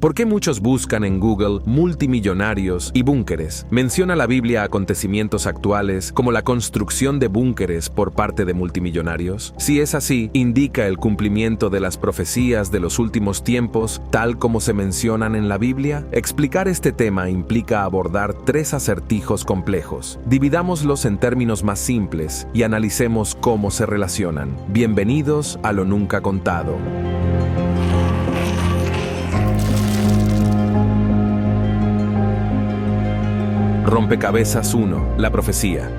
¿Por qué muchos buscan en Google multimillonarios y búnkeres? ¿Menciona la Biblia acontecimientos actuales como la construcción de búnkeres por parte de multimillonarios? Si es así, ¿indica el cumplimiento de las profecías de los últimos tiempos tal como se mencionan en la Biblia? Explicar este tema implica abordar tres acertijos complejos. Dividámoslos en términos más simples y analicemos cómo se relacionan. Bienvenidos a Lo Nunca Contado. Rompecabezas 1. La profecía.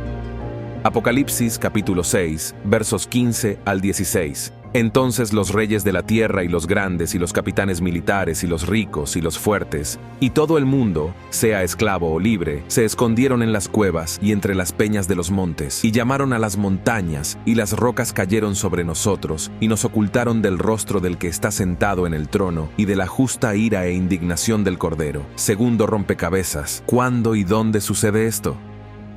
Apocalipsis capítulo 6, versos 15 al 16. Entonces los reyes de la tierra y los grandes y los capitanes militares y los ricos y los fuertes y todo el mundo, sea esclavo o libre, se escondieron en las cuevas y entre las peñas de los montes y llamaron a las montañas y las rocas cayeron sobre nosotros y nos ocultaron del rostro del que está sentado en el trono y de la justa ira e indignación del Cordero. Segundo rompecabezas. ¿Cuándo y dónde sucede esto?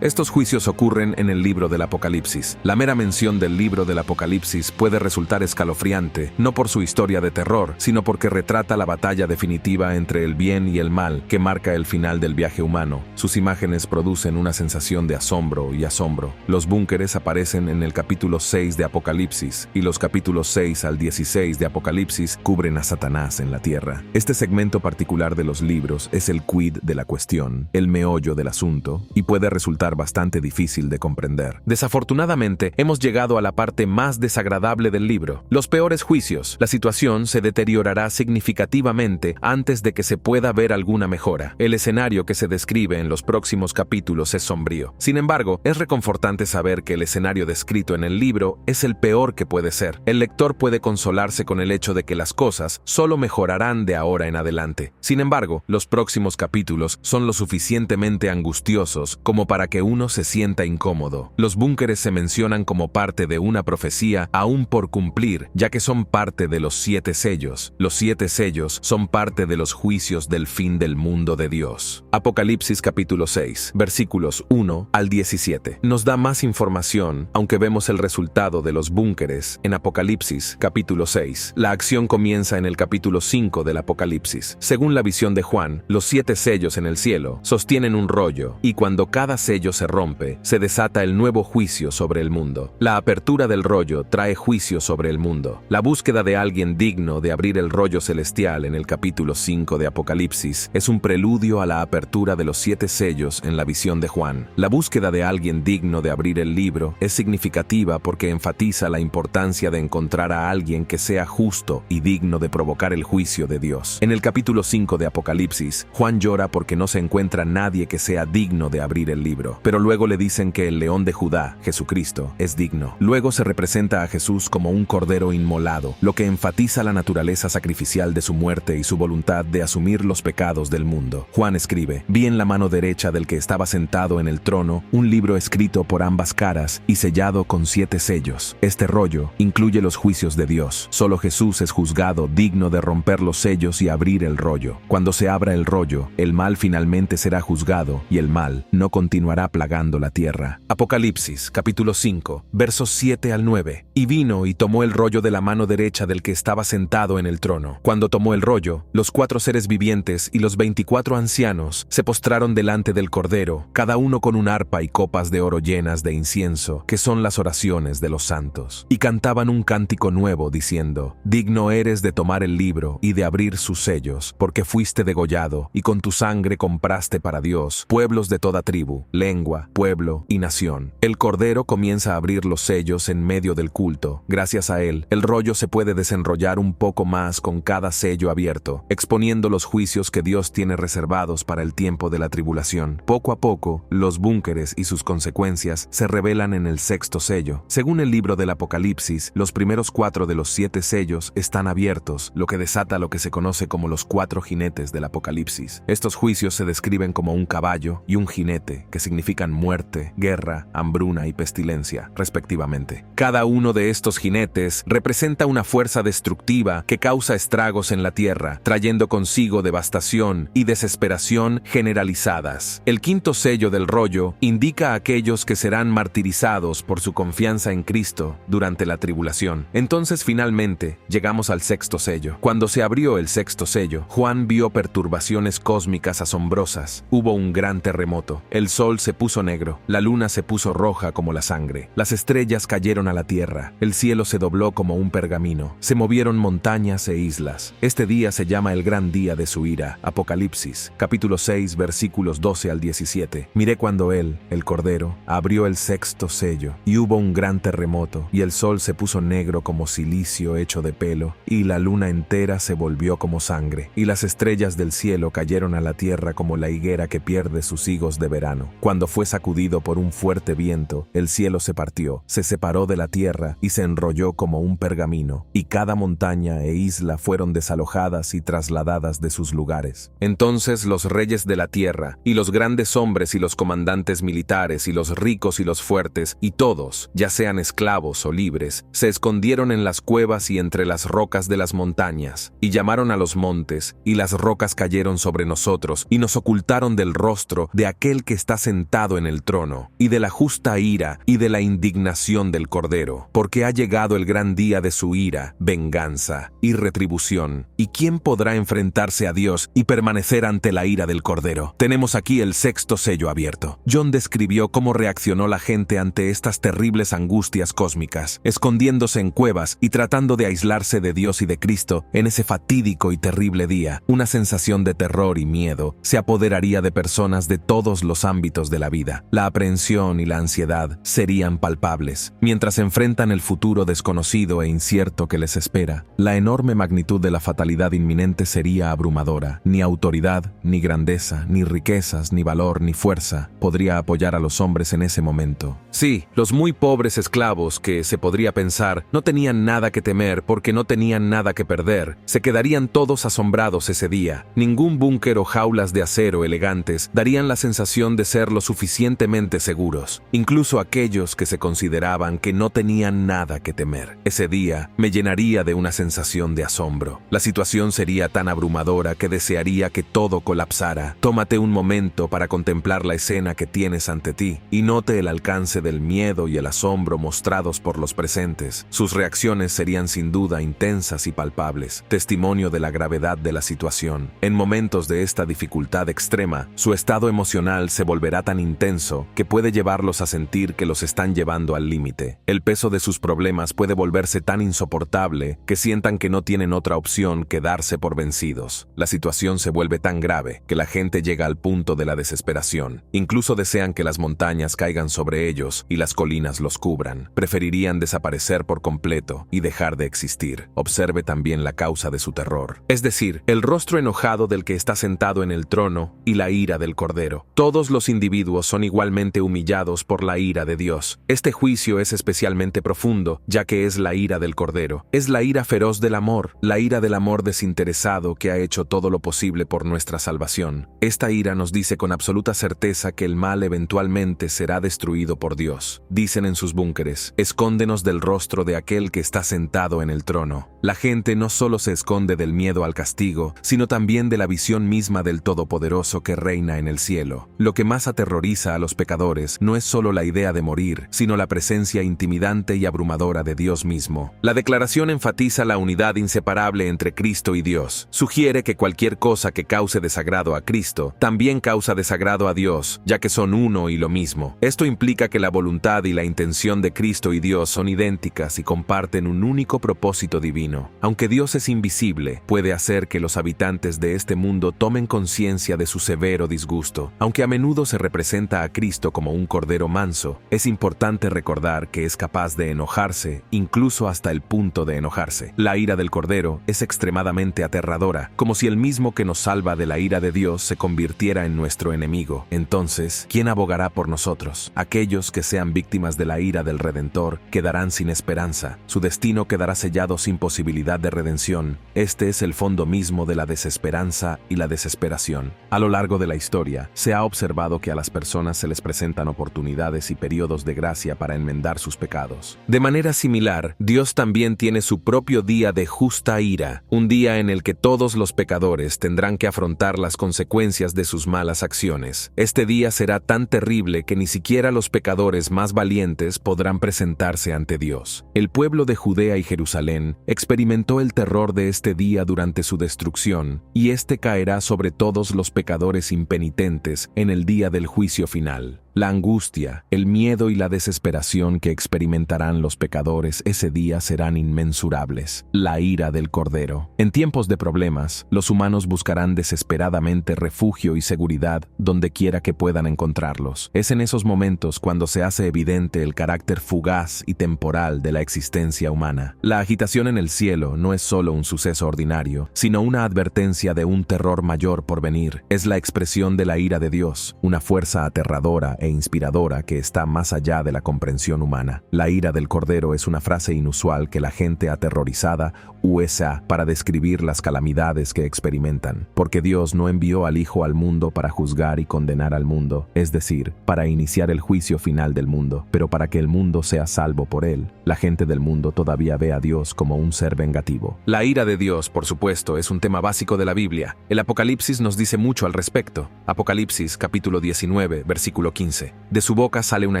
Estos juicios ocurren en el libro del Apocalipsis. La mera mención del libro del Apocalipsis puede resultar escalofriante, no por su historia de terror, sino porque retrata la batalla definitiva entre el bien y el mal que marca el final del viaje humano. Sus imágenes producen una sensación de asombro y asombro. Los búnkeres aparecen en el capítulo 6 de Apocalipsis y los capítulos 6 al 16 de Apocalipsis cubren a Satanás en la tierra. Este segmento particular de los libros es el quid de la cuestión, el meollo del asunto, y puede resultar bastante difícil de comprender. Desafortunadamente, hemos llegado a la parte más desagradable del libro, los peores juicios. La situación se deteriorará significativamente antes de que se pueda ver alguna mejora. El escenario que se describe en los próximos capítulos es sombrío. Sin embargo, es reconfortante saber que el escenario descrito en el libro es el peor que puede ser. El lector puede consolarse con el hecho de que las cosas solo mejorarán de ahora en adelante. Sin embargo, los próximos capítulos son lo suficientemente angustiosos como para que uno se sienta incómodo. Los búnkeres se mencionan como parte de una profecía aún por cumplir, ya que son parte de los 7 sellos. Los 7 sellos son parte de los juicios del fin del mundo de Dios. Apocalipsis capítulo 6, versículos 1 al 17. Nos da más información, aunque vemos el resultado de los búnkeres en Apocalipsis capítulo 6. La acción comienza en el capítulo 5 del Apocalipsis. Según la visión de Juan, los 7 sellos en el cielo sostienen un rollo, y cuando cada sello se rompe, se desata el nuevo juicio sobre el mundo. La apertura del rollo trae juicio sobre el mundo. La búsqueda de alguien digno de abrir el rollo celestial en el capítulo 5 de Apocalipsis es un preludio a la apertura de los 7 sellos en la visión de Juan. La búsqueda de alguien digno de abrir el libro es significativa porque enfatiza la importancia de encontrar a alguien que sea justo y digno de provocar el juicio de Dios. En el capítulo 5 de Apocalipsis, Juan llora porque no se encuentra nadie que sea digno de abrir el libro. Pero luego le dicen que el león de Judá, Jesucristo, es digno. Luego se representa a Jesús como un cordero inmolado, lo que enfatiza la naturaleza sacrificial de su muerte y su voluntad de asumir los pecados del mundo. Juan escribe: vi en la mano derecha del que estaba sentado en el trono un libro escrito por ambas caras y sellado con 7 sellos. Este rollo incluye los juicios de Dios. Solo Jesús es juzgado digno de romper los sellos y abrir el rollo. Cuando se abra el rollo, el mal finalmente será juzgado y el mal no continuará plagando la tierra. Apocalipsis, capítulo 5, versos 7 al 9. Y vino y tomó el rollo de la mano derecha del que estaba sentado en el trono. Cuando tomó el rollo, los 4 seres vivientes y los 24 ancianos se postraron delante del Cordero, cada uno con un arpa y copas de oro llenas de incienso, que son las oraciones de los santos. Y cantaban un cántico nuevo, diciendo: digno eres de tomar el libro y de abrir sus sellos, porque fuiste degollado, y con tu sangre compraste para Dios pueblos de toda tribu, lengua, pueblo y nación. El Cordero comienza a abrir los sellos en medio del culto. Gracias a él, el rollo se puede desenrollar un poco más con cada sello abierto, exponiendo los juicios que Dios tiene reservados para el tiempo de la tribulación. Poco a poco, los búnkeres y sus consecuencias se revelan en el 6º sello. Según el libro del Apocalipsis, los primeros 4 de los 7 sellos están abiertos, lo que desata lo que se conoce como los 4 jinetes del Apocalipsis. Estos juicios se describen como un caballo y un jinete, que significa significan muerte, guerra, hambruna y pestilencia, respectivamente. Cada uno de estos jinetes representa una fuerza destructiva que causa estragos en la tierra, trayendo consigo devastación y desesperación generalizadas. El quinto sello del rollo indica a aquellos que serán martirizados por su confianza en Cristo durante la tribulación. Entonces finalmente llegamos al sexto sello. Cuando se abrió el sexto sello, Juan vio perturbaciones cósmicas asombrosas. Hubo un gran terremoto. El sol se puso negro, la luna se puso roja como la sangre, las estrellas cayeron a la tierra, el cielo se dobló como un pergamino, se movieron montañas e islas. Este día se llama el gran día de su ira. Apocalipsis, capítulo 6, versículos 12 al 17. Miré cuando él, el Cordero, abrió el sexto sello, y hubo un gran terremoto, y el sol se puso negro como cilicio hecho de pelo, y la luna entera se volvió como sangre, y las estrellas del cielo cayeron a la tierra como la higuera que pierde sus higos de verano. Cuando fue sacudido por un fuerte viento, el cielo se partió, se separó de la tierra y se enrolló como un pergamino, y cada montaña e isla fueron desalojadas y trasladadas de sus lugares. Entonces los reyes de la tierra, y los grandes hombres y los comandantes militares, y los ricos y los fuertes, y todos, ya sean esclavos o libres, se escondieron en las cuevas y entre las rocas de las montañas, y llamaron a los montes, y las rocas cayeron sobre nosotros, y nos ocultaron del rostro de aquel que está sentado en el trono, y de la justa ira, y de la indignación del Cordero, porque ha llegado el gran día de su ira, venganza y retribución. ¿Y quién podrá enfrentarse a Dios y permanecer ante la ira del Cordero? Tenemos aquí el sexto sello abierto. John describió cómo reaccionó la gente ante estas terribles angustias cósmicas, escondiéndose en cuevas y tratando de aislarse de Dios y de Cristo en ese fatídico y terrible día. Una sensación de terror y miedo se apoderaría de personas de todos los ámbitos de la vida. La aprehensión y la ansiedad serían palpables, mientras enfrentan el futuro desconocido e incierto que les espera. La enorme magnitud de la fatalidad inminente sería abrumadora. Ni autoridad, ni grandeza, ni riquezas, ni valor, ni fuerza podría apoyar a los hombres en ese momento. Sí, los muy pobres esclavos que, se podría pensar, no tenían nada que temer porque no tenían nada que perder, se quedarían todos asombrados ese día. Ningún búnker o jaulas de acero elegantes darían la sensación de ser lo suficientemente seguros. Incluso aquellos que se consideraban que no tenían nada que temer. Ese día me llenaría de una sensación de asombro. La situación sería tan abrumadora que desearía que todo colapsara. Tómate un momento para contemplar la escena que tienes ante ti y note el alcance del miedo y el asombro mostrados por los presentes. Sus reacciones serían sin duda intensas y palpables, testimonio de la gravedad de la situación. En momentos de esta dificultad extrema, su estado emocional se volverá tan intenso que puede llevarlos a sentir que los están llevando al límite. El peso de sus problemas puede volverse tan insoportable que sientan que no tienen otra opción que darse por vencidos. La situación se vuelve tan grave que la gente llega al punto de la desesperación. Incluso desean que las montañas caigan sobre ellos y las colinas los cubran. Preferirían desaparecer por completo y dejar de existir. Observe también la causa de su terror. Es decir, el rostro enojado del que está sentado en el trono y la ira del Cordero. Todos los individuos son igualmente humillados por la ira de Dios. Este juicio es especialmente profundo, ya que es la ira del Cordero. Es la ira feroz del amor, la ira del amor desinteresado que ha hecho todo lo posible por nuestra salvación. Esta ira nos dice con absoluta certeza que el mal eventualmente será destruido por Dios. Dicen en sus búnkeres: escóndenos del rostro de aquel que está sentado en el trono. La gente no solo se esconde del miedo al castigo, sino también de la visión misma del Todopoderoso que reina en el cielo. Lo que más aterroriza a los pecadores no es solo la idea de morir, sino la presencia intimidante y abrumadora de Dios mismo. La declaración enfatiza la unidad inseparable entre Cristo y Dios. Sugiere que cualquier cosa que cause desagrado a Cristo también causa desagrado a Dios, ya que son uno y lo mismo. Esto implica que la voluntad y la intención de Cristo y Dios son idénticas y comparten un único propósito divino. Aunque Dios es invisible, puede hacer que los habitantes de este mundo tomen conciencia de su severo disgusto. Aunque a menudo se representa a Cristo como un cordero manso, es importante recordar que es capaz de enojarse, incluso hasta el punto de enojarse. La ira del Cordero es extremadamente aterradora, como si el mismo que nos salva de la ira de Dios se convirtiera en nuestro enemigo. Entonces, ¿quién abogará por nosotros? Aquellos que sean víctimas de la ira del Redentor quedarán sin esperanza. Su destino quedará sellado sin posibilidad de redención. Este es el fondo mismo de la desesperanza y la desesperación. A lo largo de la historia, se ha observado que a las personas se les presentan oportunidades y periodos de gracia para enmendar sus pecados. De manera similar, Dios también tiene su propio día de justa ira, un día en el que todos los pecadores tendrán que afrontar las consecuencias de sus malas acciones. Este día será tan terrible que ni siquiera los pecadores más valientes podrán presentarse ante Dios. El pueblo de Judea y Jerusalén experimentó el terror de este día durante su destrucción, y este caerá sobre todos los pecadores impenitentes en el día del juicio final. La angustia, el miedo y la desesperación que experimentarán los pecadores ese día serán inmensurables. La ira del Cordero. En tiempos de problemas, los humanos buscarán desesperadamente refugio y seguridad donde quiera que puedan encontrarlos. Es en esos momentos cuando se hace evidente el carácter fugaz y temporal de la existencia humana. La agitación en el cielo no es solo un suceso ordinario, sino una advertencia de un terror mayor por venir. Es la expresión de la ira de Dios, una fuerza aterradora e inspiradora que está más allá de la comprensión humana. La ira del Cordero es una frase inusual que la gente aterrorizada usa para describir las calamidades que experimentan, porque Dios no envió al Hijo al mundo para juzgar y condenar al mundo, es decir, para iniciar el juicio final del mundo, pero para que el mundo sea salvo por él. La gente del mundo todavía ve a Dios como un ser vengativo. La ira de Dios, por supuesto, es un tema básico de la Biblia. El Apocalipsis nos dice mucho al respecto. Apocalipsis, capítulo 19, versículo 15. De su boca sale una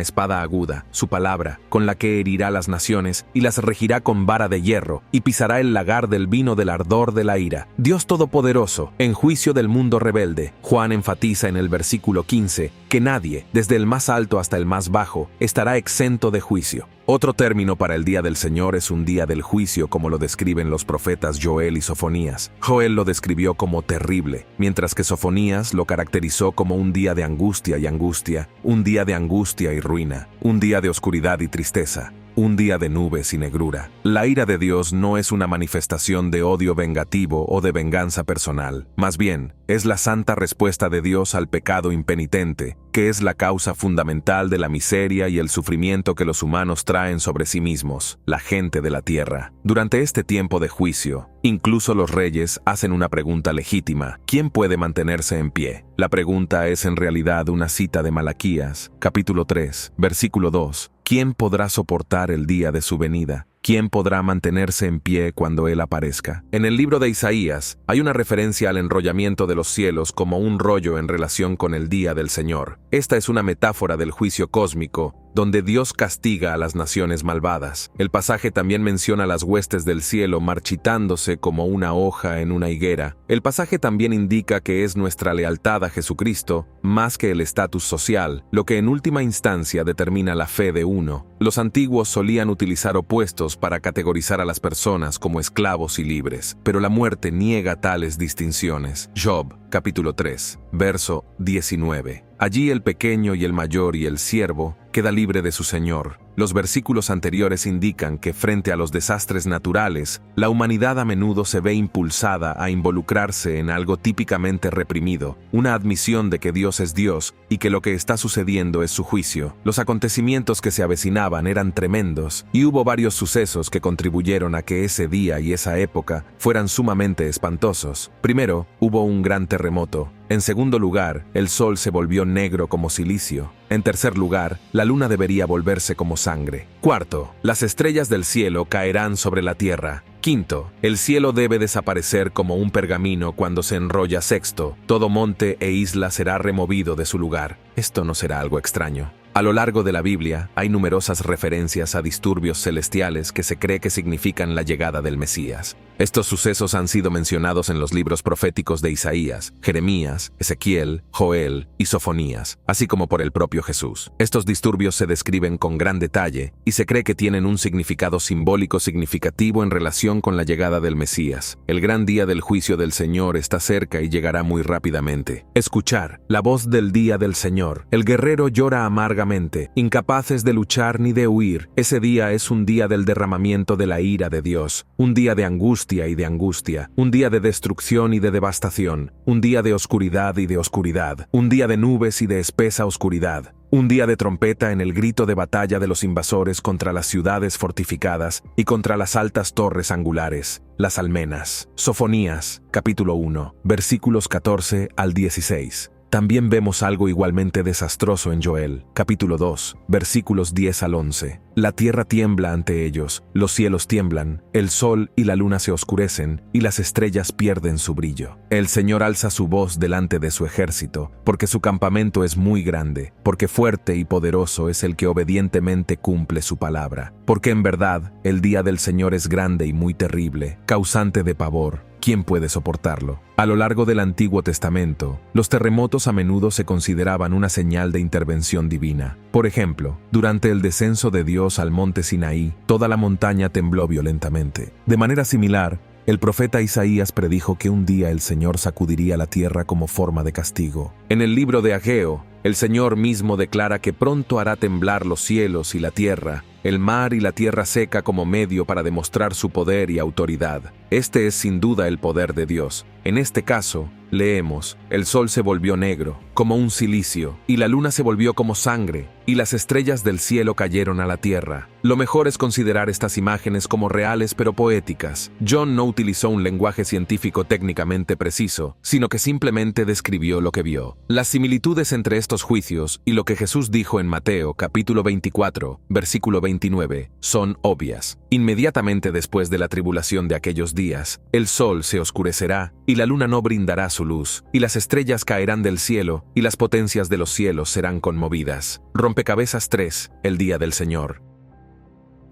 espada aguda, su palabra, con la que herirá las naciones y las regirá con vara de hierro, y pisará el lagar del vino del ardor de la ira. Dios Todopoderoso, en juicio del mundo rebelde. Juan enfatiza en el versículo 15 que nadie, desde el más alto hasta el más bajo, estará exento de juicio. Otro término para el día del Señor es un día del juicio, como lo describen los profetas Joel y Sofonías. Joel lo describió como terrible, mientras que Sofonías lo caracterizó como un día de angustia y angustia, un día de angustia y ruina, un día de oscuridad y tristeza, un día de nubes y negrura. La ira de Dios no es una manifestación de odio vengativo o de venganza personal. Más bien, es la santa respuesta de Dios al pecado impenitente, que es la causa fundamental de la miseria y el sufrimiento que los humanos traen sobre sí mismos, la gente de la tierra. Durante este tiempo de juicio, incluso los reyes hacen una pregunta legítima: ¿quién puede mantenerse en pie? La pregunta es en realidad una cita de Malaquías, capítulo 3, versículo 2. ¿Quién podrá soportar el día de su venida? ¿Quién podrá mantenerse en pie cuando Él aparezca? En el libro de Isaías hay una referencia al enrollamiento de los cielos como un rollo en relación con el día del Señor. Esta es una metáfora del juicio cósmico, donde Dios castiga a las naciones malvadas. El pasaje también menciona las huestes del cielo marchitándose como una hoja en una higuera. El pasaje también indica que es nuestra lealtad a Jesucristo, más que el estatus social, lo que en última instancia determina la fe de uno. Los antiguos solían utilizar opuestos para categorizar a las personas como esclavos y libres, pero la muerte niega tales distinciones. Job, capítulo 3, verso 19. Allí el pequeño y el mayor y el siervo queda libre de su señor. Los versículos anteriores indican que frente a los desastres naturales, la humanidad a menudo se ve impulsada a involucrarse en algo típicamente reprimido, una admisión de que Dios es Dios y que lo que está sucediendo es su juicio. Los acontecimientos que se avecinaban eran tremendos y hubo varios sucesos que contribuyeron a que ese día y esa época fueran sumamente espantosos. Primero, hubo un gran terremoto. En segundo lugar, el sol se volvió negro como silicio. En tercer lugar, la luna debería volverse como sangre. Cuarto, las estrellas del cielo caerán sobre la tierra. Quinto, el cielo debe desaparecer como un pergamino cuando se enrolla. Sexto, todo monte e isla será removido de su lugar. Esto no será algo extraño. A lo largo de la Biblia hay numerosas referencias a disturbios celestiales que se cree que significan la llegada del Mesías. Estos sucesos han sido mencionados en los libros proféticos de Isaías, Jeremías, Ezequiel, Joel y Sofonías, así como por el propio Jesús. Estos disturbios se describen con gran detalle y se cree que tienen un significado simbólico significativo en relación con la llegada del Mesías. El gran día del juicio del Señor está cerca y llegará muy rápidamente. Escuchar la voz del día del Señor. El guerrero llora amargamente, incapaces de luchar ni de huir. Ese día es un día del derramamiento de la ira de Dios, un día de angustia y de angustia, un día de destrucción y de devastación, un día de oscuridad y de oscuridad, un día de nubes y de espesa oscuridad, un día de trompeta en el grito de batalla de los invasores contra las ciudades fortificadas y contra las altas torres angulares, las almenas. Sofonías, capítulo 1, versículos 14 al 16. También vemos algo igualmente desastroso en Joel, capítulo 2, versículos 10 al 11. La tierra tiembla ante ellos, los cielos tiemblan, el sol y la luna se oscurecen, y las estrellas pierden su brillo. El Señor alza su voz delante de su ejército, porque su campamento es muy grande, porque fuerte y poderoso es el que obedientemente cumple su palabra. Porque en verdad, el día del Señor es grande y muy terrible, causante de pavor. ¿Quién puede soportarlo? A lo largo del Antiguo Testamento, los terremotos a menudo se consideraban una señal de intervención divina. Por ejemplo, durante el descenso de Dios al monte Sinaí, toda la montaña tembló violentamente. De manera similar, el profeta Isaías predijo que un día el Señor sacudiría la tierra como forma de castigo. En el libro de Ageo, el Señor mismo declara que pronto hará temblar los cielos y la tierra, el mar y la tierra seca como medio para demostrar su poder y autoridad. Este es sin duda el poder de Dios. En este caso, leemos, el sol se volvió negro, como un cilicio, y la luna se volvió como sangre, y las estrellas del cielo cayeron a la tierra. Lo mejor es considerar estas imágenes como reales pero poéticas. John no utilizó un lenguaje científico técnicamente preciso, sino que simplemente describió lo que vio. Las similitudes entre estos juicios y lo que Jesús dijo en Mateo capítulo 24, versículo 29, son obvias. Inmediatamente después de la tribulación de aquellos días, el sol se oscurecerá, y la luna no brindará su luz, y las estrellas caerán del cielo, y las potencias de los cielos serán conmovidas. Rompecabezas 3, el día del Señor.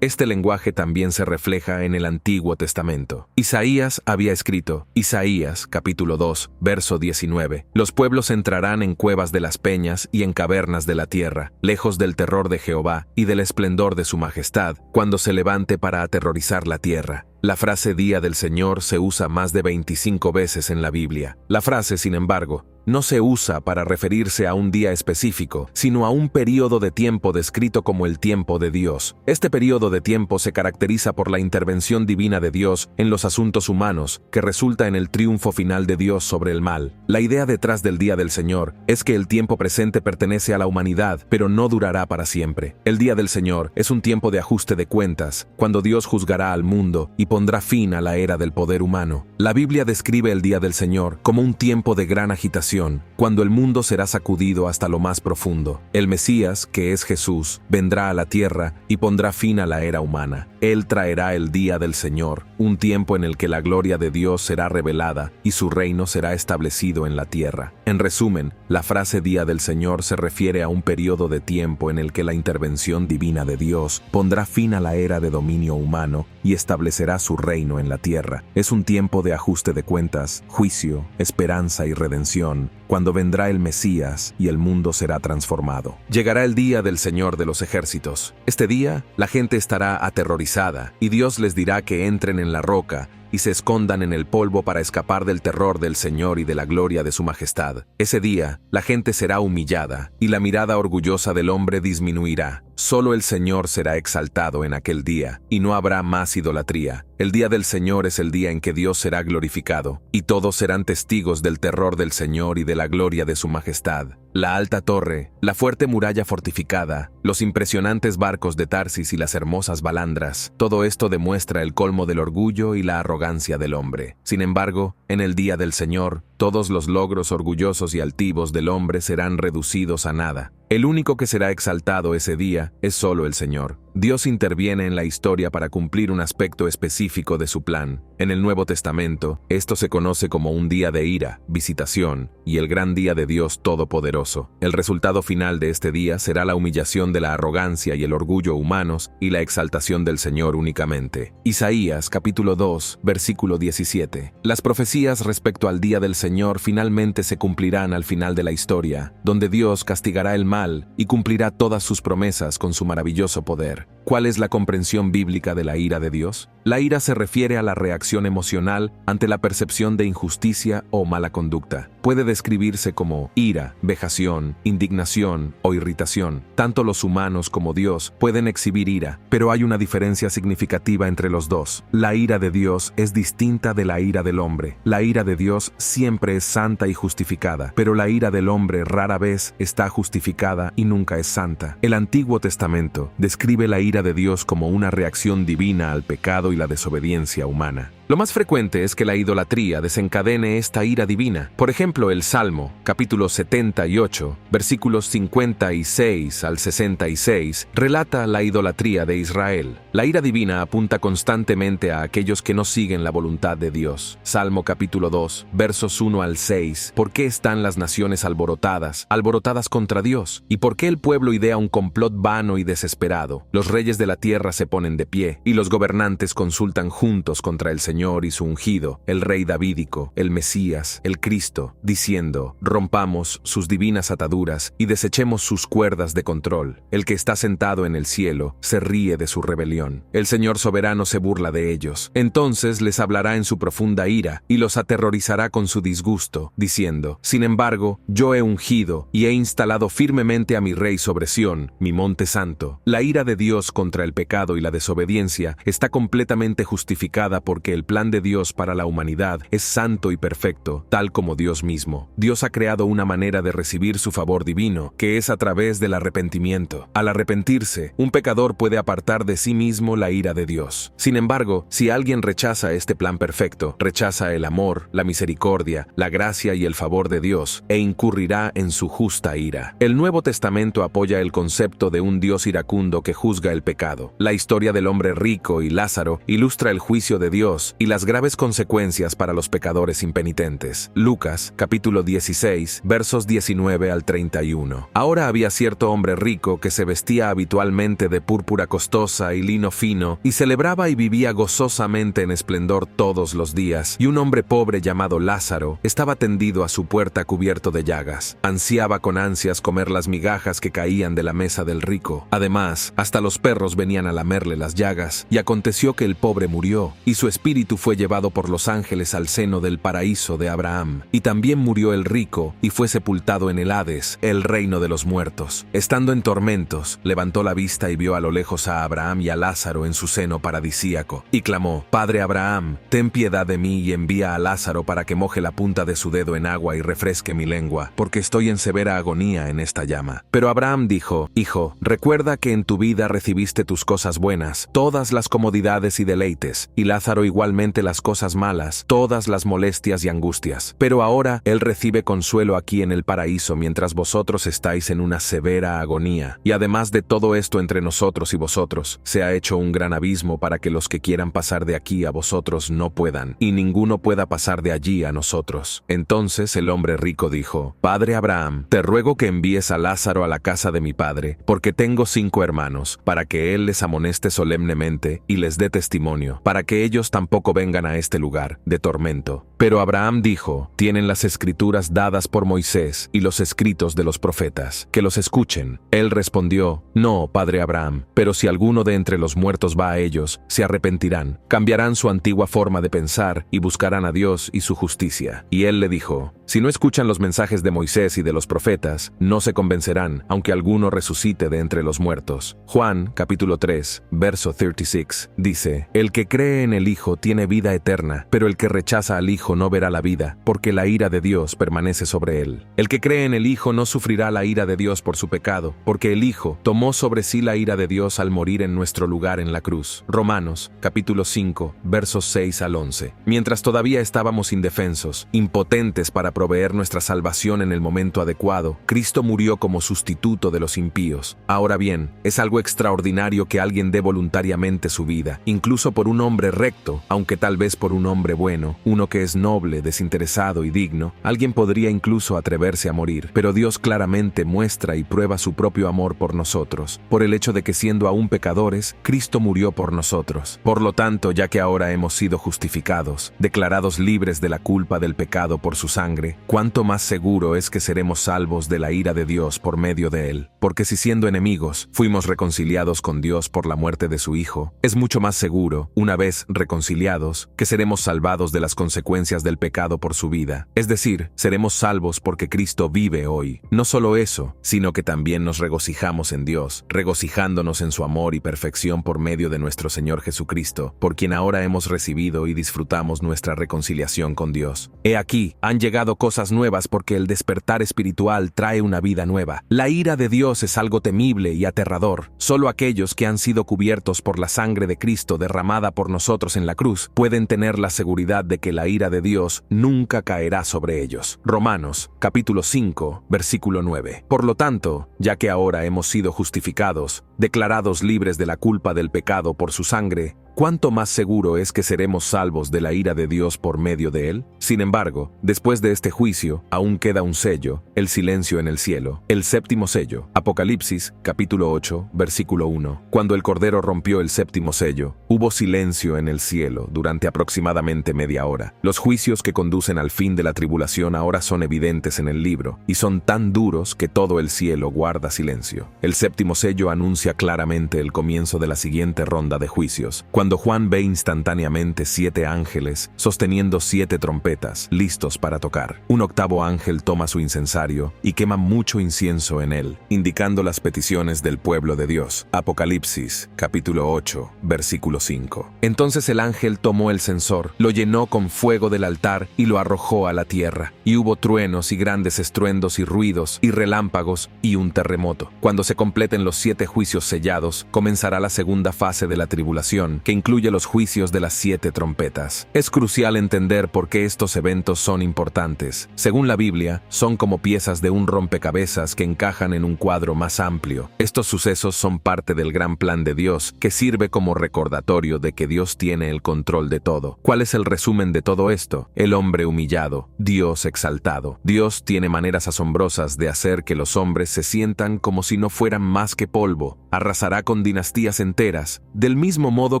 Este lenguaje también se refleja en el Antiguo Testamento. Isaías había escrito, Isaías, capítulo 2, verso 19, «Los pueblos entrarán en cuevas de las peñas y en cavernas de la tierra, lejos del terror de Jehová y del esplendor de su majestad, cuando se levante para aterrorizar la tierra». La frase Día del Señor se usa más de 25 veces en la Biblia. La frase, sin embargo, no se usa para referirse a un día específico, sino a un período de tiempo descrito como el tiempo de Dios. Este período de tiempo se caracteriza por la intervención divina de Dios en los asuntos humanos, que resulta en el triunfo final de Dios sobre el mal. La idea detrás del Día del Señor es que el tiempo presente pertenece a la humanidad, pero no durará para siempre. El Día del Señor es un tiempo de ajuste de cuentas, cuando Dios juzgará al mundo y pondrá fin a la era del poder humano. La Biblia describe el Día del Señor como un tiempo de gran agitación, cuando el mundo será sacudido hasta lo más profundo. El Mesías, que es Jesús, vendrá a la tierra y pondrá fin a la era humana. Él traerá el Día del Señor, un tiempo en el que la gloria de Dios será revelada y su reino será establecido en la tierra. En resumen, la frase Día del Señor se refiere a un periodo de tiempo en el que la intervención divina de Dios pondrá fin a la era de dominio humano y establecerá su reino en la tierra. Es un tiempo de ajuste de cuentas, juicio, esperanza y redención, cuando vendrá el Mesías y el mundo será transformado. Llegará el día del Señor de los ejércitos. Este día, la gente estará aterrorizada, y Dios les dirá que entren en la roca y se escondan en el polvo para escapar del terror del Señor y de la gloria de su majestad. Ese día, la gente será humillada, y la mirada orgullosa del hombre disminuirá. Solo el Señor será exaltado en aquel día, y no habrá más idolatría. El día del Señor es el día en que Dios será glorificado, y todos serán testigos del terror del Señor y de la gloria de su majestad. La alta torre, la fuerte muralla fortificada, los impresionantes barcos de Tarsis y las hermosas balandras, todo esto demuestra el colmo del orgullo y la arrogancia del hombre. Sin embargo, en el día del Señor, todos los logros orgullosos y altivos del hombre serán reducidos a nada. El único que será exaltado ese día es solo el Señor. Dios interviene en la historia para cumplir un aspecto específico de su plan. En el Nuevo Testamento, esto se conoce como un día de ira, visitación y el gran día de Dios Todopoderoso. El resultado final de este día será la humillación de la arrogancia y el orgullo humanos y la exaltación del Señor únicamente. Isaías capítulo 2, versículo 17. Las profecías respecto al día del Señor finalmente se cumplirán al final de la historia, donde Dios castigará el mal y cumplirá todas sus promesas con su maravilloso poder. ¿Cuál es la comprensión bíblica de la ira de Dios? La ira se refiere a la reacción emocional ante la percepción de injusticia o mala conducta. Puede describirse como ira, vejación, indignación o irritación. Tanto los humanos como Dios pueden exhibir ira, pero hay una diferencia significativa entre los dos. La ira de Dios es distinta de la ira del hombre. La ira de Dios siempre es santa y justificada, pero la ira del hombre rara vez está justificada y nunca es santa. El Antiguo Testamento describe la ira de Dios como una reacción divina al pecado y la desobediencia humana. Lo más frecuente es que la idolatría desencadene esta ira divina. Por ejemplo, el Salmo, capítulo 78, versículos 56 al 66, relata la idolatría de Israel. La ira divina apunta constantemente a aquellos que no siguen la voluntad de Dios. Salmo capítulo 2, versos 1 al 6. ¿Por qué están las naciones alborotadas contra Dios? ¿Y por qué el pueblo idea un complot vano y desesperado? Los reyes de la tierra se ponen de pie, y los gobernantes consultan juntos contra el Señor y su ungido, el rey davídico, el Mesías, el Cristo, diciendo: rompamos sus divinas ataduras y desechemos sus cuerdas de control. El que está sentado en el cielo se ríe de su rebelión. El Señor soberano se burla de ellos. Entonces les hablará en su profunda ira y los aterrorizará con su disgusto, diciendo: sin embargo, yo he ungido y he instalado firmemente a mi rey sobre Sión, mi monte santo. La ira de Dios contra el pecado y la desobediencia está completamente justificada porque el plan de Dios para la humanidad es santo y perfecto, tal como Dios mismo. Dios ha creado una manera de recibir su favor divino, que es a través del arrepentimiento. Al arrepentirse, un pecador puede apartar de sí mismo la ira de Dios. Sin embargo, si alguien rechaza este plan perfecto, rechaza el amor, la misericordia, la gracia y el favor de Dios, e incurrirá en su justa ira. El Nuevo Testamento apoya el concepto de un Dios iracundo que juzga el pecado. La historia del hombre rico y Lázaro ilustra el juicio de Dios y las graves consecuencias para los pecadores impenitentes. Lucas, capítulo 16, versos 19 al 31. Ahora había cierto hombre rico que se vestía habitualmente de púrpura costosa y lino fino, y celebraba y vivía gozosamente en esplendor todos los días, y un hombre pobre llamado Lázaro estaba tendido a su puerta cubierto de llagas. Ansiaba con ansias comer las migajas que caían de la mesa del rico. Además, hasta los perros venían a lamerle las llagas, y aconteció que el pobre murió, y su espíritu fue llevado por los ángeles al seno del paraíso de Abraham. Y también murió el rico, y fue sepultado en el Hades, el reino de los muertos. Estando en tormentos, levantó la vista y vio a lo lejos a Abraham y a Lázaro en su seno paradisíaco, y clamó: Padre Abraham, ten piedad de mí y envía a Lázaro para que moje la punta de su dedo en agua y refresque mi lengua, porque estoy en severa agonía en esta llama. Pero Abraham dijo: Hijo, recuerda que en tu vida recibiste tus cosas buenas, todas las comodidades y deleites, y Lázaro igualmente las cosas malas, todas las molestias y angustias. Pero ahora él recibe consuelo aquí en el paraíso mientras vosotros estáis en una severa agonía. Y además de todo esto, entre nosotros y vosotros se ha hecho un gran abismo para que los que quieran pasar de aquí a vosotros no puedan, y ninguno pueda pasar de allí a nosotros. Entonces el hombre rico dijo: Padre Abraham, te ruego que envíes a Lázaro a la casa de mi padre, porque tengo 5 hermanos, para que él les amoneste solemnemente y les dé testimonio, para que ellos tampoco vengan a este lugar de tormento. Pero Abraham dijo: tienen las escrituras dadas por Moisés y los escritos de los profetas, que los escuchen. Él respondió: no, padre Abraham, pero si alguno de entre los muertos va a ellos, se arrepentirán, cambiarán su antigua forma de pensar y buscarán a Dios y su justicia. Y él le dijo: si no escuchan los mensajes de Moisés y de los profetas, no se convencerán, aunque alguno resucite de entre los muertos. Juan, capítulo 3, verso 36, dice: el que cree en el Hijo tiene vida eterna, pero el que rechaza al Hijo no verá la vida, porque la ira de Dios permanece sobre él. El que cree en el Hijo no sufrirá la ira de Dios por su pecado, porque el Hijo tomó sobre sí la ira de Dios al morir en nuestro lugar en la cruz. Romanos, capítulo 5, versos 6 al 11. Mientras todavía estábamos indefensos, impotentes para proveer nuestra salvación en el momento adecuado, Cristo murió como sustituto de los impíos. Ahora bien, es algo extraordinario que alguien dé voluntariamente su vida, incluso por un hombre recto, aunque tal vez por un hombre bueno, uno que es noble, desinteresado y digno. Alguien podría incluso atreverse a morir, pero Dios claramente muestra y prueba su propio amor por nosotros, por el hecho de que siendo aún pecadores, Cristo murió por nosotros. Por lo tanto, ya que ahora hemos sido justificados, declarados libres de la culpa del pecado por su sangre, cuánto más seguro es que seremos salvos de la ira de Dios por medio de él. Porque si siendo enemigos, fuimos reconciliados con Dios por la muerte de su Hijo, es mucho más seguro, una vez reconciliados, que seremos salvados de las consecuencias del pecado por su vida. Es decir, seremos salvos porque Cristo vive hoy. No solo eso, sino que también nos regocijamos en Dios, regocijándonos en su amor y perfección por medio de nuestro Señor Jesucristo, por quien ahora hemos recibido y disfrutamos nuestra reconciliación con Dios. He aquí, han llegado cosas nuevas porque el despertar espiritual trae una vida nueva. La ira de Dios es algo temible y aterrador. Solo aquellos que han sido cubiertos por la sangre de Cristo derramada por nosotros en la cruz Jesús pueden tener la seguridad de que la ira de Dios nunca caerá sobre ellos. Romanos, capítulo 5, versículo 9. Por lo tanto, ya que ahora hemos sido justificados, declarados libres de la culpa del pecado por su sangre, ¿cuánto más seguro es que seremos salvos de la ira de Dios por medio de él? Sin embargo, después de este juicio, aún queda un sello, el silencio en el cielo, el séptimo sello. Apocalipsis, capítulo 8, versículo 1. Cuando el Cordero rompió el séptimo sello, hubo silencio en el cielo durante aproximadamente media hora. Los juicios que conducen al fin de la tribulación ahora son evidentes en el libro, y son tan duros que todo el cielo guarda silencio. El séptimo sello anuncia claramente el comienzo de la siguiente ronda de juicios. Cuando Juan ve instantáneamente 7 ángeles sosteniendo 7 trompetas, listos para tocar. Un octavo ángel toma su incensario y quema mucho incienso en él, indicando las peticiones del pueblo de Dios. Apocalipsis, capítulo 8, versículo 5. Entonces el ángel tomó el censor, lo llenó con fuego del altar y lo arrojó a la tierra. Y hubo truenos y grandes estruendos y ruidos y relámpagos y un terremoto. Cuando se completen los 7 juicios sellados, comenzará la segunda fase de la tribulación, que incluye los juicios de las 7 trompetas. Es crucial entender por qué estos eventos son importantes. Según la Biblia, son como piezas de un rompecabezas que encajan en un cuadro más amplio. Estos sucesos son parte del gran plan de Dios, que sirve como recordatorio de que Dios tiene el control de todo. ¿Cuál es el resumen de todo esto? El hombre humillado, Dios exaltado. Dios tiene maneras asombrosas de hacer que los hombres se sientan como si no fueran más que polvo. Arrasará con dinastías enteras, del mismo modo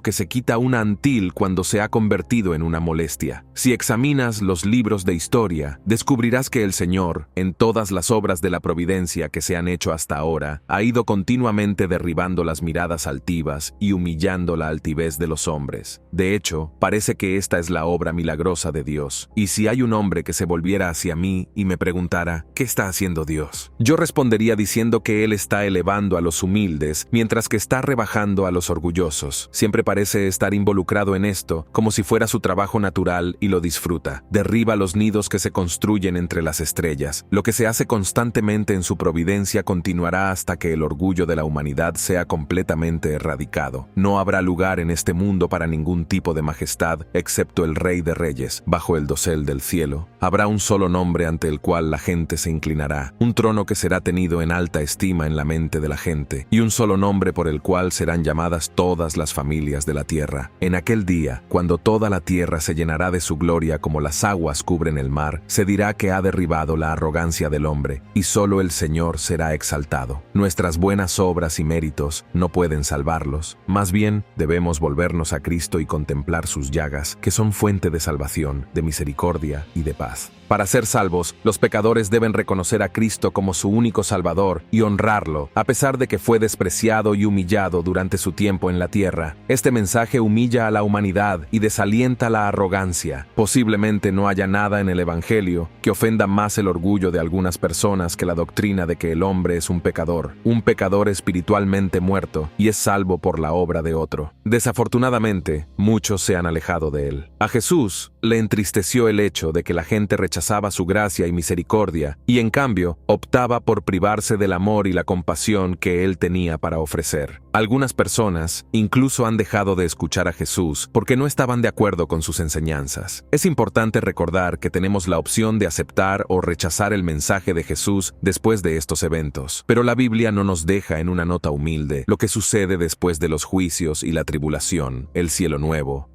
que se quita una antil cuando se ha convertido en una molestia. Si examinas los libros de historia, descubrirás que el Señor, en todas las obras de la providencia que se han hecho hasta ahora, ha ido continuamente derribando las miradas altivas y humillando la altivez de los hombres. De hecho, parece que esta es la obra milagrosa de Dios. Y si hay un hombre que se volviera hacia mí y me preguntara, ¿qué está haciendo Dios?, yo respondería diciendo que Él está elevando a los humildes, mientras que está rebajando a los orgullosos. Siempre parece estar involucrado en esto, como si fuera su trabajo natural, y lo disfruta. Derriba los nidos que se construyen entre las estrellas. Lo que se hace constantemente en su providencia continuará hasta que el orgullo de la humanidad sea completamente erradicado. No habrá lugar en este mundo para ningún tipo de majestad, excepto el Rey de Reyes, bajo el dosel del cielo. Habrá un solo nombre ante el cual la gente se inclinará, un trono que será tenido en alta estima en la mente de la gente, y un solo nombre por el cual serán llamadas todas las familias de la tierra. En aquel día, cuando toda la tierra se llenará de su gloria como las aguas cubren el mar, se dirá que ha derribado la arrogancia del hombre, y solo el Señor será exaltado. Nuestras buenas obras y méritos no pueden salvarlos. Más bien, debemos volvernos a Cristo y contemplar sus llagas, que son fuente de salvación, de misericordia y de paz. Para ser salvos, los pecadores deben reconocer a Cristo como su único Salvador y honrarlo, a pesar de que fue despreciado y humillado durante su tiempo en la tierra. Este mensaje humilla a la humanidad y desalienta la arrogancia. Posiblemente no haya nada en el Evangelio que ofenda más el orgullo de algunas personas que la doctrina de que el hombre es un pecador espiritualmente muerto y es salvo por la obra de otro. Desafortunadamente, muchos se han alejado de él. A Jesús le entristeció el hecho de que la gente rechazaba su gracia y misericordia, y en cambio optaba por privarse del amor y la compasión que él tenía para ofrecer. Algunas personas incluso han dejado de escuchar a Jesús porque no estaban de acuerdo con sus enseñanzas. Es importante recordar que tenemos la opción de aceptar o rechazar el mensaje de Jesús después de estos eventos, pero la Biblia no nos deja en una nota humilde lo que sucede después de los juicios y la tribulación, el cielo nuevo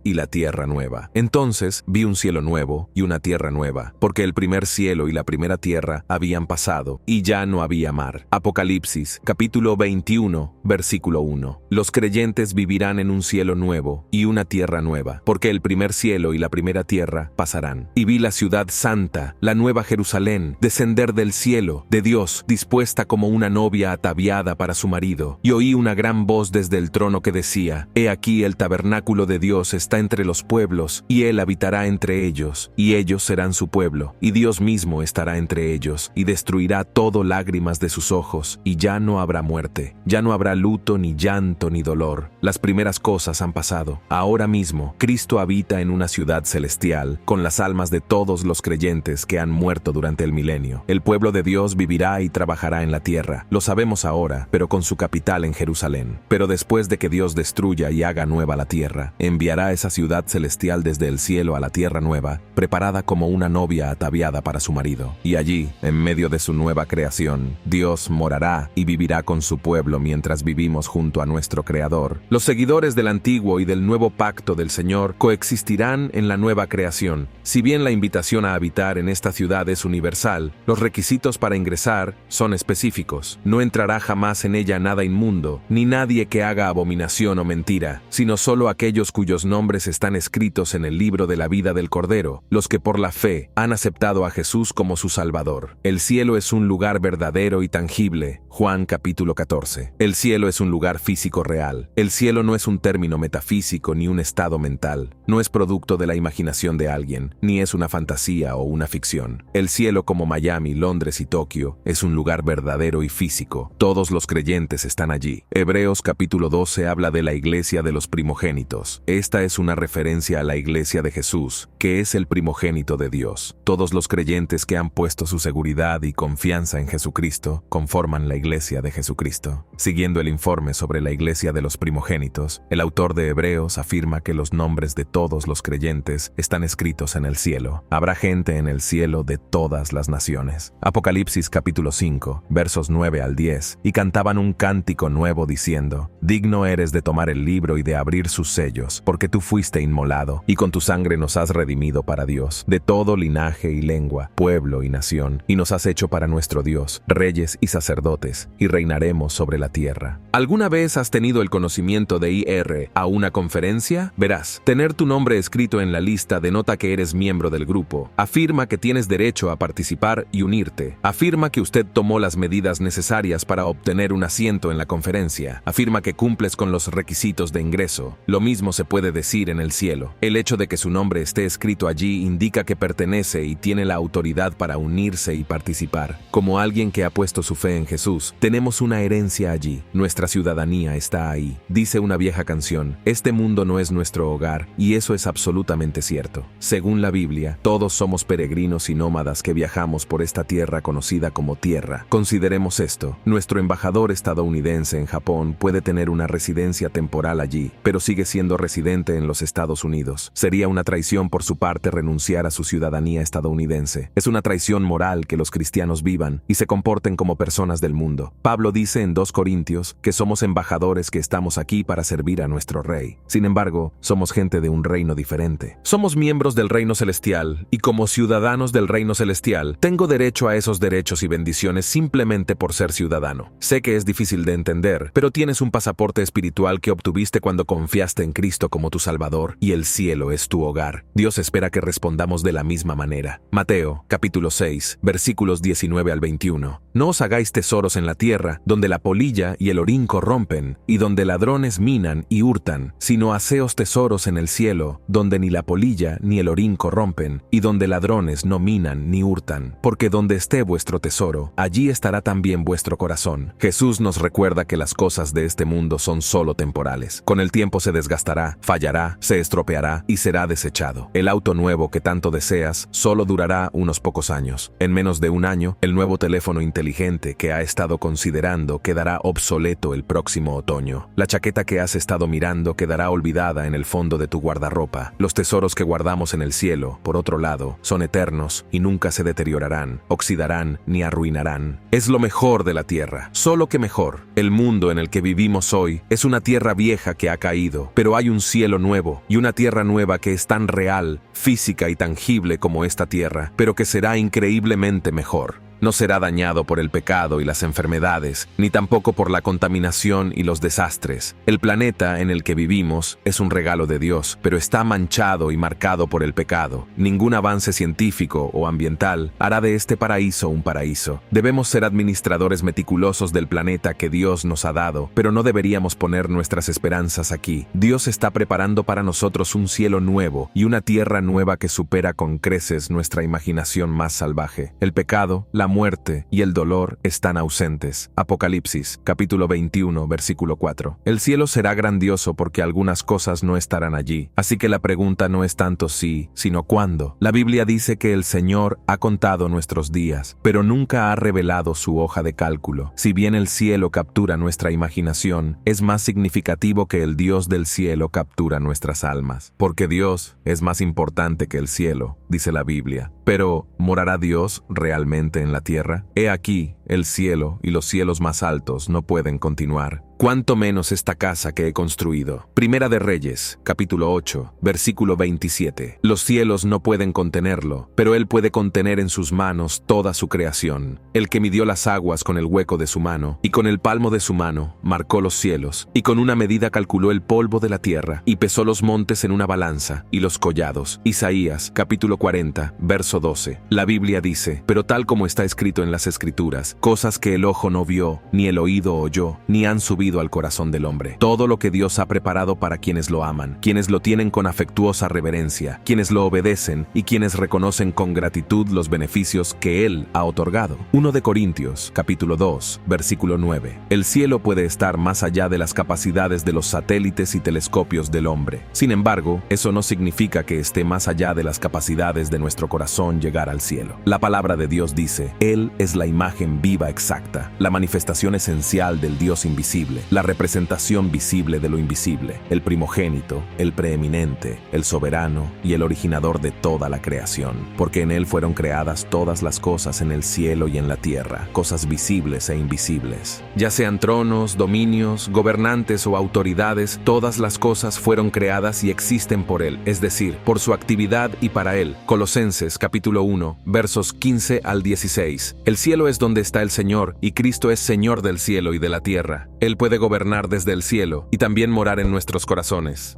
y la tierra nueva. Entonces vi un cielo nuevo y una tierra nueva, porque el primer cielo y la primera tierra habían pasado, y ya no había mar. Apocalipsis, capítulo 21, versículo 1. Los creyentes vivirán en un cielo nuevo y una tierra nueva, porque el primer cielo y la primera tierra pasarán. Y vi la ciudad santa, la nueva Jerusalén, descender del cielo, de Dios, dispuesta como una novia ataviada para su marido. Y oí una gran voz desde el trono que decía: He aquí el tabernáculo de Dios está entre los pueblos, y Él habitará entre ellos, y ellos serán su pueblo, y Dios mismo estará entre ellos, y destruirá todo lágrimas de sus ojos, y ya no habrá muerte, ya Ya no habrá luto, ni llanto, ni dolor. Las primeras cosas han pasado. Ahora mismo, Cristo habita en una ciudad celestial, con las almas de todos los creyentes que han muerto durante el milenio. El pueblo de Dios vivirá y trabajará en la tierra. Lo sabemos ahora, pero con su capital en Jerusalén. Pero después de que Dios destruya y haga nueva la tierra, enviará esa ciudad celestial desde el cielo a la tierra nueva, preparada como una novia ataviada para su marido. Y allí, en medio de su nueva creación, Dios morará y vivirá con su pueblo mientras vivimos junto a nuestro Creador. Los seguidores del antiguo y del nuevo pacto del Señor coexistirán en la nueva creación. Si bien la invitación a habitar en esta ciudad es universal, los requisitos para ingresar son específicos. No entrará jamás en ella nada inmundo, ni nadie que haga abominación o mentira, sino solo aquellos cuyos nombres están escritos en el libro de la vida del Cordero, los que por la fe han aceptado a Jesús como su Salvador. El cielo es un lugar verdadero y tangible. Juan capítulo 14. El cielo es un lugar físico real. El cielo no es un término metafísico ni un estado mental. No es producto de la imaginación de alguien, ni es una fantasía o una ficción. El cielo, como Miami, Londres y Tokio, es un lugar verdadero y físico. Todos los creyentes están allí. Hebreos capítulo 12 habla de la iglesia de los primogénitos. Esta es una referencia a la iglesia de Jesús, que es el primogénito de Dios. Todos los creyentes que han puesto su seguridad y confianza en Jesucristo conforman la iglesia de Jesucristo. Siguiendo el informe sobre la iglesia de los primogénitos, el autor de Hebreos afirma que los nombres de todos los creyentes están escritos en el cielo. Habrá gente en el cielo de todas las naciones. Apocalipsis capítulo 5, versos 9 al 10. Y cantaban un cántico nuevo diciendo: Digno eres de tomar el libro y de abrir sus sellos, porque tú fuiste inmolado, y con tu sangre nos has redimido para Dios, de todo linaje y lengua, pueblo y nación, y nos has hecho para nuestro Dios, reyes y sacerdotes, y reinaremos sobre la tierra. ¿Alguna vez has tenido el conocimiento de ir a una conferencia? Verás, tener tu nombre escrito en la lista denota que eres miembro del grupo. Afirma que tienes derecho a participar y unirte. Afirma que usted tomó las medidas necesarias para obtener un asiento en la conferencia. Afirma que cumples con los requisitos de ingreso. Lo mismo se puede decir en el cielo. El hecho de que su nombre esté escrito allí indica que pertenece y tiene la autoridad para unirse y participar. Como alguien que ha puesto su fe en Jesús, tenemos una herencia allí. Nuestra ciudadanía está ahí. Dice una vieja canción: este mundo no es nuestro hogar, y eso es absolutamente cierto. Según la Biblia, todos somos peregrinos y nómadas que viajamos por esta tierra conocida como tierra. Consideremos esto: nuestro embajador estadounidense en Japón puede tener una residencia temporal allí, pero sigue siendo residente en los Estados Unidos. Sería una traición por su parte renunciar a su ciudadanía estadounidense. Es una traición moral que los cristianos vivan y se comporten como personas del mundo. Pablo dice en 2 Corintios que somos embajadores que estamos aquí para servir a nuestro Rey. Sin embargo, somos gente de un reino diferente. Somos miembros del reino celestial, y como ciudadanos del reino celestial, tengo derecho a esos derechos y bendiciones simplemente por ser ciudadano. Sé que es difícil de entender, pero tienes un pasaporte espiritual que obtuviste cuando confiaste en Cristo como tu Salvador, y el cielo es tu hogar. Dios espera que respondamos de la misma manera. Mateo, capítulo 6, versículos 19 al 21. No os hagáis tesoros en la tierra, donde la polilla y el orín corrompen, y donde ladrones minan y hurtan, sino haceos tesoros en el cielo, donde ni la polilla ni el orín corrompen, y donde ladrones no minan ni hurtan. Porque donde esté vuestro tesoro, allí estará también vuestro corazón. Jesús nos recuerda que las cosas de este mundo son solo temporales. Con el tiempo se desgastará, fallará, se estropeará y será desechado. El auto nuevo que tanto deseas solo durará unos pocos años. En menos de un año, el nuevo teléfono inteligente que ha estado considerando quedará obsoleto el próximo otoño. La chaqueta que has estado mirando quedará olvidada en el fondo de tu guardarropa. Los tesoros que guardamos en el cielo, por otro lado, son eternos y nunca se deteriorarán, oxidarán ni arruinarán. Es lo mejor de la tierra, solo que mejor. El mundo en el que vivimos hoy es una tierra vieja que ha caído, pero hay un cielo nuevo y una tierra nueva que es tan real, física y tangible como esta tierra, pero que será increíblemente mejor. No será dañado por el pecado y las enfermedades, ni tampoco por la contaminación y los desastres. El planeta en el que vivimos es un regalo de Dios, pero está manchado y marcado por el pecado. Ningún avance científico o ambiental hará de este paraíso un paraíso. Debemos ser administradores meticulosos del planeta que Dios nos ha dado, pero no deberíamos poner nuestras esperanzas aquí. Dios está preparando para nosotros un cielo nuevo y una tierra nueva que supera con creces nuestra imaginación más salvaje. El pecado, la la muerte y el dolor están ausentes. Apocalipsis, capítulo 21, versículo 4. El cielo será grandioso porque algunas cosas no estarán allí. Así que la pregunta no es tanto si, sino cuándo. La Biblia dice que el Señor ha contado nuestros días, pero nunca ha revelado su hoja de cálculo. Si bien el cielo captura nuestra imaginación, es más significativo que el Dios del cielo captura nuestras almas. Porque Dios es más importante que el cielo, dice la Biblia. Pero, ¿morará Dios realmente en la tierra? He aquí, el cielo y los cielos más altos no pueden continuar. Cuánto menos esta casa que he construido. Primera de Reyes, capítulo 8, versículo 27. Los cielos no pueden contenerlo, pero Él puede contener en sus manos toda su creación. El que midió las aguas con el hueco de su mano, y con el palmo de su mano marcó los cielos, y con una medida calculó el polvo de la tierra, y pesó los montes en una balanza, y los collados. Isaías, capítulo 40, verso 12. La Biblia dice, pero tal como está escrito en las Escrituras, cosas que el ojo no vio, ni el oído oyó, ni han subido al corazón del hombre. Todo lo que Dios ha preparado para quienes lo aman, quienes lo tienen con afectuosa reverencia, quienes lo obedecen y quienes reconocen con gratitud los beneficios que Él ha otorgado. 1 de Corintios, capítulo 2, versículo 9. El cielo puede estar más allá de las capacidades de los satélites y telescopios del hombre. Sin embargo, eso no significa que esté más allá de las capacidades de nuestro corazón llegar al cielo. La palabra de Dios dice, Él es la imagen viva exacta, la manifestación esencial del Dios invisible, la representación visible de lo invisible, el primogénito, el preeminente, el soberano y el originador de toda la creación, porque en Él fueron creadas todas las cosas en el cielo y en la tierra, cosas visibles e invisibles. Ya sean tronos, dominios, gobernantes o autoridades, todas las cosas fueron creadas y existen por Él, es decir, por su actividad y para Él. Colosenses capítulo 1, versos 15 al 16. El cielo es donde está el Señor, y Cristo es Señor del cielo y de la tierra. Él puede gobernar desde el cielo y también morar en nuestros corazones.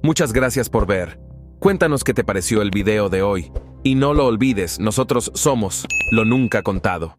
Muchas gracias por ver. Cuéntanos qué te pareció el video de hoy. Y no lo olvides, nosotros somos lo nunca contado.